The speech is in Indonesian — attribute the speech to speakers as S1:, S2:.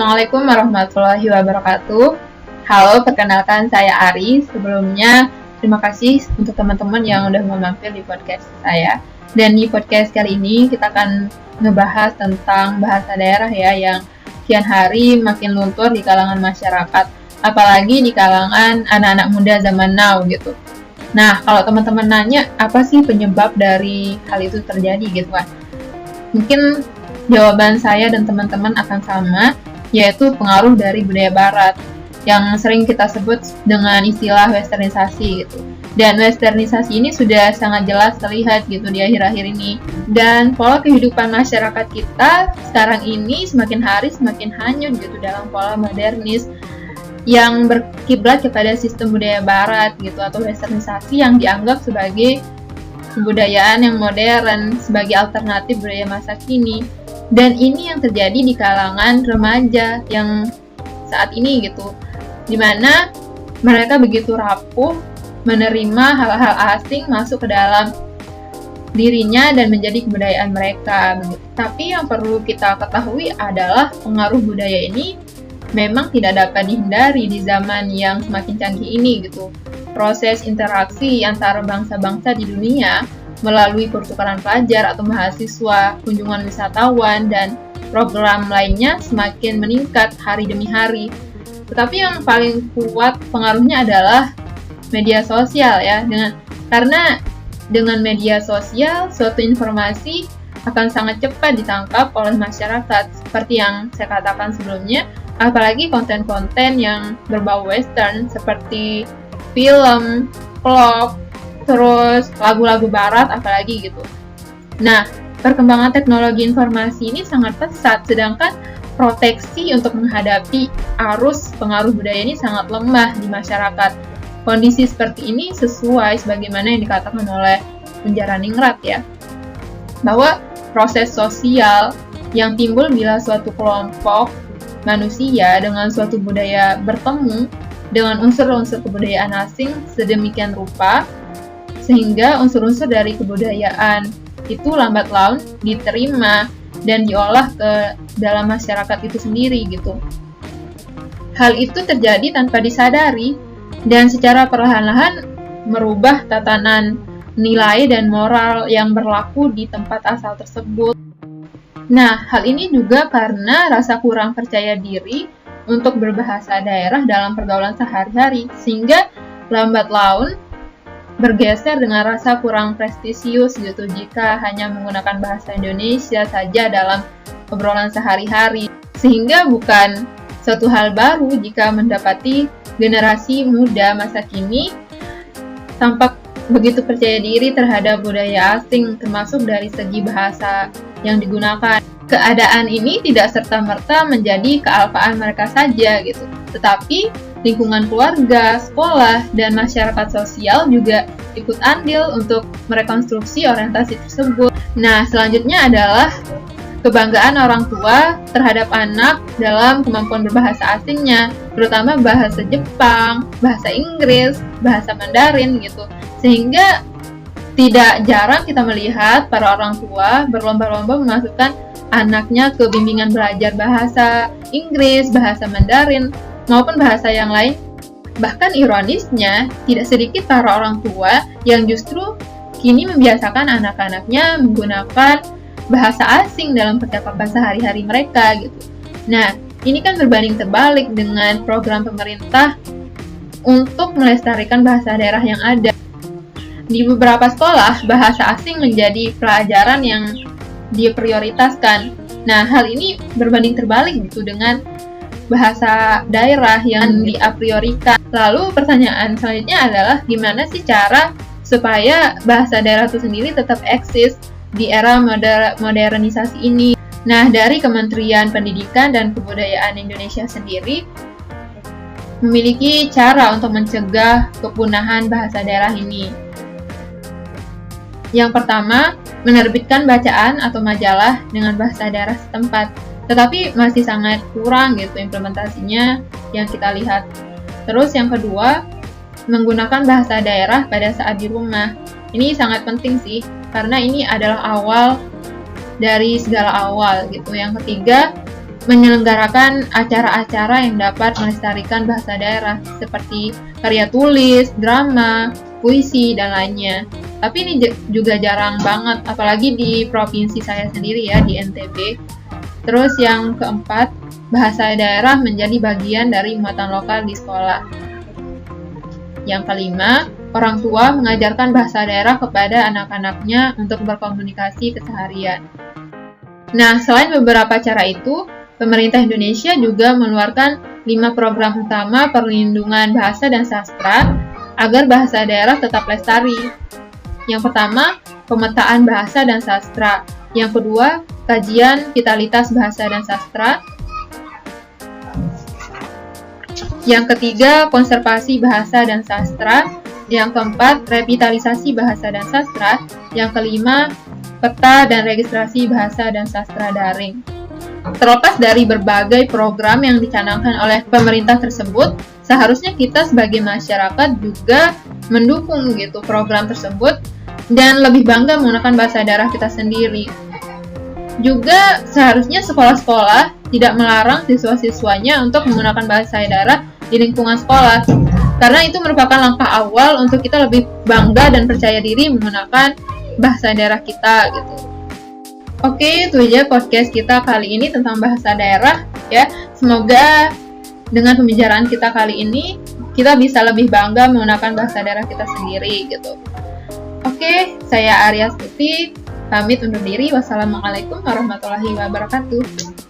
S1: Assalamualaikum warahmatullahi wabarakatuh. Halo, perkenalkan saya Ari. Sebelumnya, terima kasih untuk teman-teman yang udah mau mampir di podcast saya. Dan di podcast kali ini kita akan ngebahas tentang bahasa daerah ya, yang kian hari makin luntur di kalangan masyarakat, apalagi di kalangan anak-anak muda zaman now gitu. Nah, kalau teman-teman nanya apa sih penyebab dari hal itu terjadi gitu kan? Mungkin jawaban saya dan teman-teman akan sama, yaitu pengaruh dari budaya barat yang sering kita sebut dengan istilah westernisasi gitu. Dan westernisasi ini sudah sangat jelas terlihat gitu di akhir-akhir ini. Dan pola kehidupan masyarakat kita sekarang ini semakin hari semakin hanyut gitu dalam pola modernis yang berkiblat kepada sistem budaya barat gitu, atau westernisasi yang dianggap sebagai kebudayaan yang modern, sebagai alternatif budaya masa kini. Dan ini yang terjadi di kalangan remaja yang saat ini gitu, dimana mereka begitu rapuh menerima hal-hal asing masuk ke dalam dirinya dan menjadi kebudayaan mereka. Tapi yang perlu kita ketahui adalah pengaruh budaya ini memang tidak dapat dihindari di zaman yang semakin canggih ini gitu. Proses interaksi antara bangsa-bangsa di dunia melalui pertukaran pelajar atau mahasiswa, kunjungan wisatawan, dan program lainnya semakin meningkat hari demi hari. Tetapi yang paling kuat pengaruhnya adalah media sosial ya, karena dengan media sosial suatu informasi akan sangat cepat ditangkap oleh masyarakat, seperti yang saya katakan sebelumnya, apalagi konten-konten yang berbau western seperti film, vlog, terus lagu-lagu barat apalagi gitu. Nah, perkembangan teknologi informasi ini sangat pesat, sedangkan proteksi untuk menghadapi arus pengaruh budaya ini sangat lemah di masyarakat. Kondisi seperti ini sesuai sebagaimana yang dikatakan oleh Penjara Ningrat ya, bahwa proses sosial yang timbul bila suatu kelompok manusia dengan suatu budaya bertemu dengan unsur-unsur kebudayaan asing sedemikian rupa sehingga unsur-unsur dari kebudayaan itu lambat laun diterima dan diolah ke dalam masyarakat itu sendiri gitu. Hal itu terjadi tanpa disadari dan secara perlahan-lahan merubah tatanan nilai dan moral yang berlaku di tempat asal tersebut. Nah, hal ini juga karena rasa kurang percaya diri untuk berbahasa daerah dalam pergaulan sehari-hari, sehingga lambat laun bergeser dengan rasa kurang prestisius gitu jika hanya menggunakan bahasa Indonesia saja dalam obrolan sehari-hari. Sehingga bukan suatu hal baru jika mendapati generasi muda masa kini tampak begitu percaya diri terhadap budaya asing, termasuk dari segi bahasa yang digunakan. Keadaan ini tidak serta-merta menjadi kealpaan mereka saja gitu, tetapi lingkungan keluarga, sekolah, dan masyarakat sosial juga ikut andil untuk merekonstruksi orientasi tersebut. Nah, selanjutnya adalah kebanggaan orang tua terhadap anak dalam kemampuan berbahasa asingnya, terutama bahasa Jepang, bahasa Inggris, bahasa Mandarin gitu. Sehingga tidak jarang kita melihat para orang tua berlomba-lomba memasukkan anaknya ke bimbingan belajar bahasa Inggris, bahasa Mandarin, maupun bahasa yang lain. Bahkan ironisnya, tidak sedikit para orang tua yang justru kini membiasakan anak-anaknya menggunakan bahasa asing dalam percakapan sehari-hari mereka gitu. Nah, ini kan berbanding terbalik dengan program pemerintah untuk melestarikan bahasa daerah yang ada. Di beberapa sekolah, bahasa asing menjadi pelajaran yang diprioritaskan. Nah, hal ini berbanding terbalik gitu dengan bahasa daerah yang diapriorikan. Lalu pertanyaan selanjutnya adalah gimana sih cara supaya bahasa daerah itu sendiri tetap eksis di era modernisasi ini? Nah, dari Kementerian Pendidikan dan Kebudayaan Indonesia sendiri memiliki cara untuk mencegah kepunahan bahasa daerah ini. Yang pertama, menerbitkan bacaan atau majalah dengan bahasa daerah setempat. Tetapi masih sangat kurang gitu implementasinya yang kita lihat. Terus yang kedua, menggunakan bahasa daerah pada saat di rumah. Ini sangat penting sih, karena ini adalah awal dari segala awal gitu. Yang ketiga, menyelenggarakan acara-acara yang dapat melestarikan bahasa daerah seperti karya tulis, drama, puisi, dan lainnya. Tapi ini juga jarang banget, apalagi di provinsi saya sendiri ya, di NTB. Terus yang keempat, bahasa daerah menjadi bagian dari muatan lokal di sekolah. Yang kelima, orang tua mengajarkan bahasa daerah kepada anak-anaknya untuk berkomunikasi keseharian. Nah, selain beberapa cara itu, pemerintah Indonesia juga mengeluarkan 5 program utama perlindungan bahasa dan sastra agar bahasa daerah tetap lestari. Yang pertama, pemetaan bahasa dan sastra. Yang kedua, kajian vitalitas bahasa dan sastra. Yang ketiga, konservasi bahasa dan sastra. Yang keempat, revitalisasi bahasa dan sastra. Yang kelima, peta dan registrasi bahasa dan sastra daring. Terlepas dari berbagai program yang dicanangkan oleh pemerintah tersebut, seharusnya kita sebagai masyarakat juga mendukung gitu program tersebut dan lebih bangga menggunakan bahasa daerah kita sendiri. Juga seharusnya sekolah-sekolah tidak melarang siswa-siswanya untuk menggunakan bahasa daerah di lingkungan sekolah, karena itu merupakan langkah awal untuk kita lebih bangga dan percaya diri menggunakan bahasa daerah kita gitu. Oke, itu aja podcast kita kali ini tentang bahasa daerah ya. Semoga dengan pembicaraan kita kali ini kita bisa lebih bangga menggunakan bahasa daerah kita sendiri gitu. Oke, saya Arya Stuti pamit undur diri. Wassalamualaikum warahmatullahi wabarakatuh.